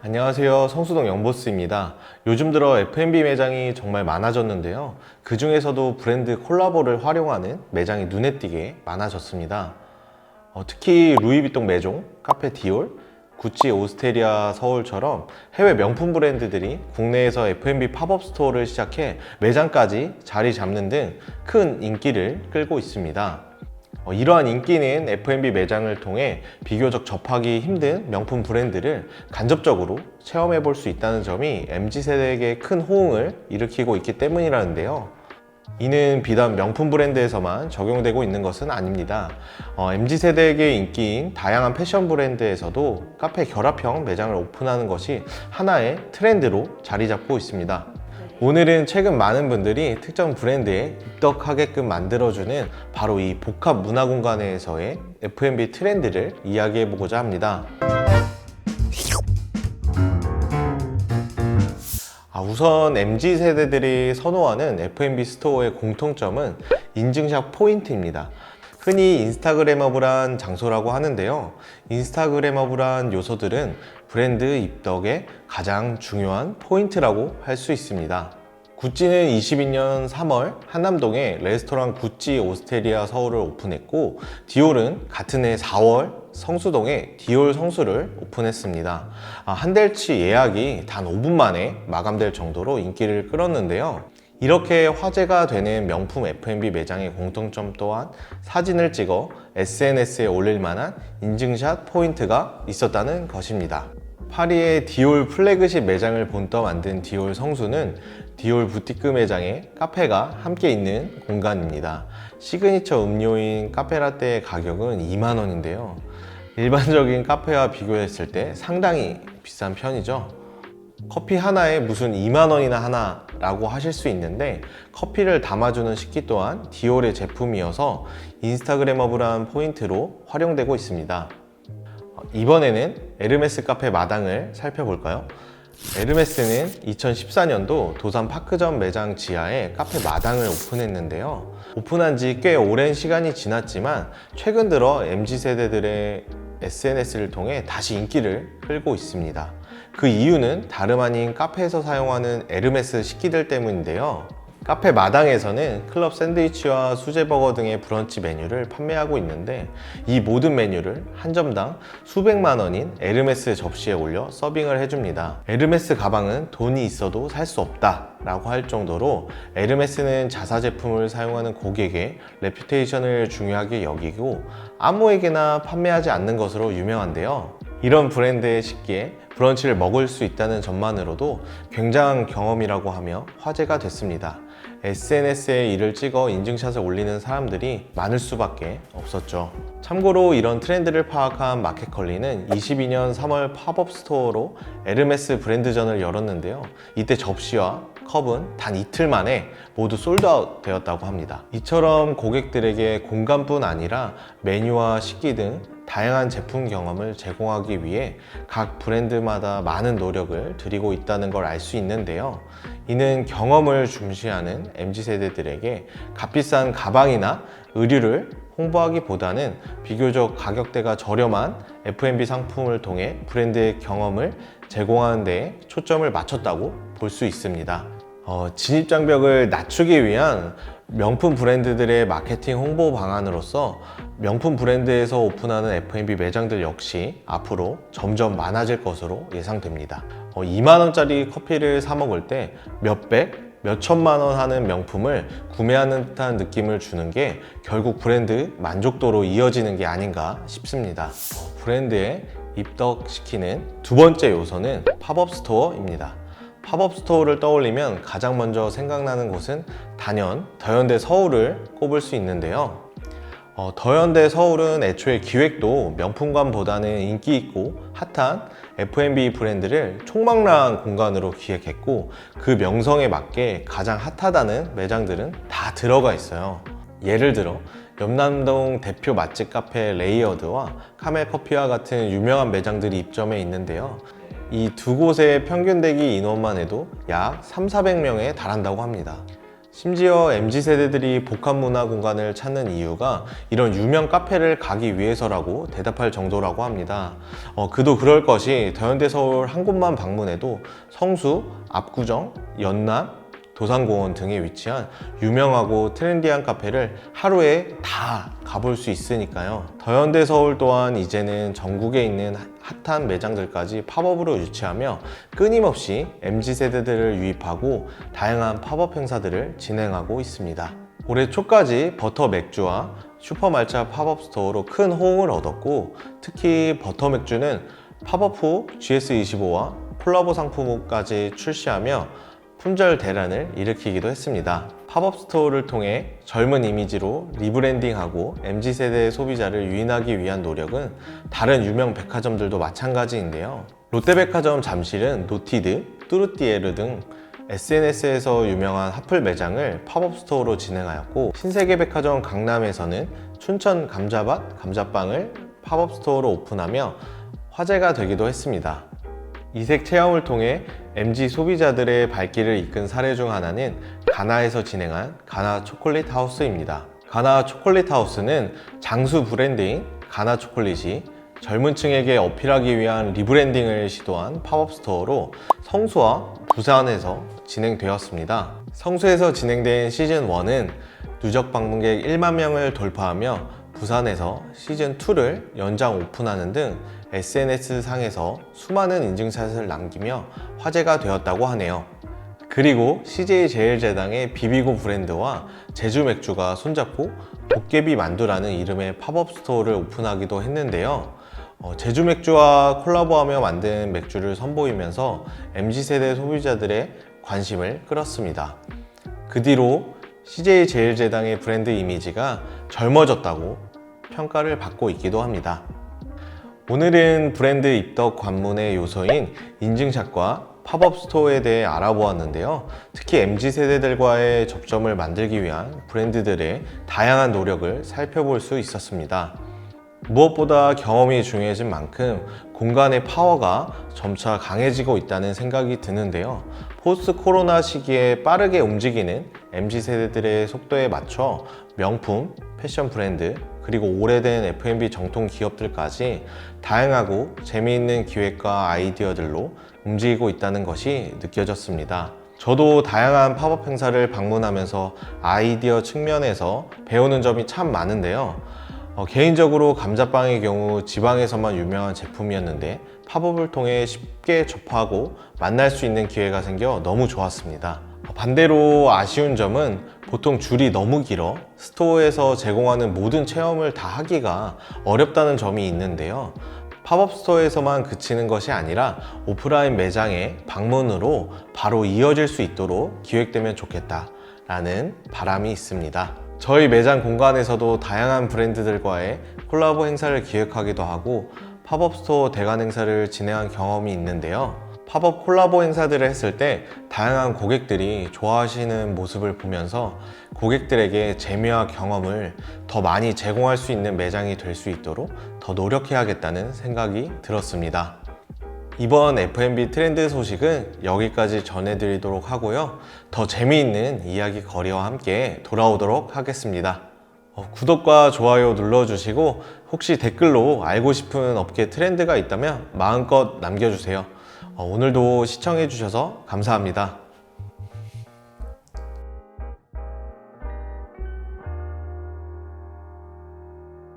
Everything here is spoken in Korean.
안녕하세요. 성수동 영보스입니다. 요즘 들어 F&B 매장이 정말 많아졌는데요. 그 중에서도 브랜드 콜라보를 활용하는 매장이 눈에 띄게 많아졌습니다. 특히 루이비통 매종, 카페 디올, 구찌 오스테리아 서울처럼 해외 명품 브랜드들이 국내에서 F&B 팝업 스토어를 시작해 매장까지 자리 잡는 등 큰 인기를 끌고 있습니다. 이러한 인기는 F&B 매장을 통해 비교적 접하기 힘든 명품 브랜드를 간접적으로 체험해 볼 수 있다는 점이 MZ세대에게 큰 호응을 일으키고 있기 때문이라는데요. 이는 비단 명품 브랜드에서만 적용되고 있는 것은 아닙니다. MZ세대에게 인기인 다양한 패션 브랜드에서도 카페 결합형 매장을 오픈하는 것이 하나의 트렌드로 자리 잡고 있습니다. 오늘은 최근 많은 분들이 특정 브랜드에 입덕하게끔 만들어주는 바로 이 복합 문화 공간에서의 F&B 트렌드를 이야기해 보고자 합니다. 우선 MZ세대들이 선호하는 F&B 스토어의 공통점은 인증샷 포인트입니다. 흔히 인스타그래머블한 장소라고 하는데요. 인스타그래머블한 요소들은 브랜드 입덕의 가장 중요한 포인트라고 할 수 있습니다. 구찌는 22년 3월 한남동에 레스토랑 구찌 오스테리아 서울을 오픈했고, 디올은 같은 해 4월 성수동에 디올 성수를 오픈했습니다. 한 달치 예약이 단 5분 만에 마감될 정도로 인기를 끌었는데요. 이렇게 화제가 되는 명품 F&B 매장의 공통점 또한 사진을 찍어 SNS에 올릴 만한 인증샷 포인트가 있었다는 것입니다. 파리의 디올 플래그십 매장을 본떠 만든 디올 성수는 디올 부티크 매장에 카페가 함께 있는 공간입니다. 시그니처 음료인 카페라떼의 가격은 2만 원인데요. 일반적인 카페와 비교했을 때 상당히 비싼 편이죠. 커피 하나에 무슨 2만 원이나 하나 라고 하실 수 있는데, 커피를 담아주는 식기 또한 디올의 제품이어서 인스타그래머블한 포인트로 활용되고 있습니다. 이번에는 에르메스 카페 마당을 살펴볼까요? 에르메스는 2014년도 도산 파크점 매장 지하에 카페 마당을 오픈했는데요. 오픈한 지 꽤 오랜 시간이 지났지만 최근 들어 MZ세대들의 SNS를 통해 다시 인기를 끌고 있습니다. 그 이유는 다름 아닌 카페에서 사용하는 에르메스 식기들 때문인데요. 카페 마당에서는 클럽 샌드위치와 수제버거 등의 브런치 메뉴를 판매하고 있는데, 이 모든 메뉴를 한 점당 수백만 원인 에르메스 접시에 올려 서빙을 해줍니다. 에르메스 가방은 돈이 있어도 살 수 없다 라고 할 정도로 에르메스는 자사 제품을 사용하는 고객의 레퓨테이션을 중요하게 여기고 아무에게나 판매하지 않는 것으로 유명한데요. 이런 브랜드의 식기에 브런치를 먹을 수 있다는 점만으로도 굉장한 경험이라고 하며 화제가 됐습니다. SNS에 이를 찍어 인증샷을 올리는 사람들이 많을 수밖에 없었죠. 참고로 이런 트렌드를 파악한 마켓컬리는 22년 3월 팝업 스토어로 에르메스 브랜드전을 열었는데요. 이때 접시와 컵은 단 이틀 만에 모두 솔드아웃 되었다고 합니다. 이처럼 고객들에게 공간뿐 아니라 메뉴와 식기 등 다양한 제품 경험을 제공하기 위해 각 브랜드마다 많은 노력을 들이고 있다는 걸 알 수 있는데요. 이는 경험을 중시하는 MZ세대들에게 값비싼 가방이나 의류를 홍보하기보다는 비교적 가격대가 저렴한 F&B 상품을 통해 브랜드의 경험을 제공하는 데 초점을 맞췄다고 볼 수 있습니다. 진입장벽을 낮추기 위한 명품 브랜드들의 마케팅 홍보 방안으로서 명품 브랜드에서 오픈하는 F&B 매장들 역시 앞으로 점점 많아질 것으로 예상됩니다. 2만 원짜리 커피를 사 먹을 때 몇백, 몇천만 원 하는 명품을 구매하는 듯한 느낌을 주는 게 결국 브랜드 만족도로 이어지는 게 아닌가 싶습니다. 브랜드에 입덕시키는 두 번째 요소는 팝업 스토어입니다. 팝업 스토어를 떠올리면 가장 먼저 생각나는 곳은 단연 더현대 서울을 꼽을 수 있는데요. 더현대 서울은 애초에 기획도 명품관보다는 인기 있고 핫한 F&B 브랜드를 총망라한 공간으로 기획했고, 그 명성에 맞게 가장 핫하다는 매장들은 다 들어가 있어요. 예를 들어 연남동 대표 맛집 카페 레이어드와 카멜커피와 같은 유명한 매장들이 입점해 있는데요. 이 두 곳의 평균 대기 인원만 해도 약 300~400명에 달한다고 합니다. 심지어 MZ세대들이 복합문화 공간을 찾는 이유가 이런 유명 카페를 가기 위해서라고 대답할 정도라고 합니다. 그도 그럴 것이 더현대 서울 한 곳만 방문해도 성수, 압구정, 연남, 도산공원 등에 위치한 유명하고 트렌디한 카페를 하루에 다 가볼 수 있으니까요. 더현대 서울 또한 이제는 전국에 있는 핫한 매장들까지 팝업으로 유치하며 끊임없이 MZ세대들을 유입하고 다양한 팝업 행사들을 진행하고 있습니다. 올해 초까지 버터 맥주와 슈퍼말차 팝업 스토어로 큰 호응을 얻었고, 특히 버터 맥주는 팝업 후 GS25와 콜라보 상품까지 출시하며 품절 대란을 일으키기도 했습니다. 팝업 스토어를 통해 젊은 이미지로 리브랜딩하고 MZ세대 소비자를 유인하기 위한 노력은 다른 유명 백화점들도 마찬가지인데요. 롯데백화점 잠실은 노티드, 뚜르띠에르 등 SNS에서 유명한 핫플 매장을 팝업 스토어로 진행하였고, 신세계백화점 강남에서는 춘천 감자밭 감자빵을 팝업 스토어로 오픈하며 화제가 되기도 했습니다. 이색 체험을 통해 MZ 소비자들의 발길을 이끈 사례 중 하나는 가나에서 진행한 가나 초콜릿 하우스입니다. 가나 초콜릿 하우스는 장수 브랜드인 가나 초콜릿이 젊은 층에게 어필하기 위한 리브랜딩을 시도한 팝업 스토어로 성수와 부산에서 진행되었습니다. 성수에서 진행된 시즌1은 누적 방문객 1만 명을 돌파하며 부산에서 시즌2를 연장 오픈하는 등 SNS 상에서 수많은 인증샷을 남기며 화제가 되었다고 하네요. 그리고 CJ제일제당의 비비고 브랜드와 제주맥주가 손잡고 도깨비 만두라는 이름의 팝업 스토어를 오픈하기도 했는데요. 제주맥주와 콜라보하며 만든 맥주를 선보이면서 MZ세대 소비자들의 관심을 끌었습니다. 그 뒤로 CJ제일제당의 브랜드 이미지가 젊어졌다고 평가를 받고 있기도 합니다. 오늘은 브랜드 입덕 관문의 요소인 인증샷과 팝업 스토어에 대해 알아보았는데요. 특히 MZ세대들과의 접점을 만들기 위한 브랜드들의 다양한 노력을 살펴볼 수 있었습니다. 무엇보다 경험이 중요해진 만큼 공간의 파워가 점차 강해지고 있다는 생각이 드는데요. 포스트 코로나 시기에 빠르게 움직이는 MZ세대들의 속도에 맞춰 명품, 패션 브랜드, 그리고 오래된 F&B 정통 기업들까지 다양하고 재미있는 기획과 아이디어들로 움직이고 있다는 것이 느껴졌습니다. 저도 다양한 팝업 행사를 방문하면서 아이디어 측면에서 배우는 점이 참 많은데요. 개인적으로 감자빵의 경우 지방에서만 유명한 제품이었는데 팝업을 통해 쉽게 접하고 만날 수 있는 기회가 생겨 너무 좋았습니다. 반대로 아쉬운 점은 보통 줄이 너무 길어 스토어에서 제공하는 모든 체험을 다 하기가 어렵다는 점이 있는데요. 팝업 스토어에서만 그치는 것이 아니라 오프라인 매장의 방문으로 바로 이어질 수 있도록 기획되면 좋겠다라는 바람이 있습니다. 저희 매장 공간에서도 다양한 브랜드들과의 콜라보 행사를 기획하기도 하고 팝업 스토어 대관 행사를 진행한 경험이 있는데요. 팝업 콜라보 행사들을 했을 때 다양한 고객들이 좋아하시는 모습을 보면서 고객들에게 재미와 경험을 더 많이 제공할 수 있는 매장이 될 수 있도록 더 노력해야겠다는 생각이 들었습니다. 이번 F&B 트렌드 소식은 여기까지 전해드리도록 하고요. 더 재미있는 이야기 거리와 함께 돌아오도록 하겠습니다. 구독과 좋아요 눌러주시고 혹시 댓글로 알고 싶은 업계 트렌드가 있다면 마음껏 남겨주세요. 오늘도 시청해주셔서 감사합니다.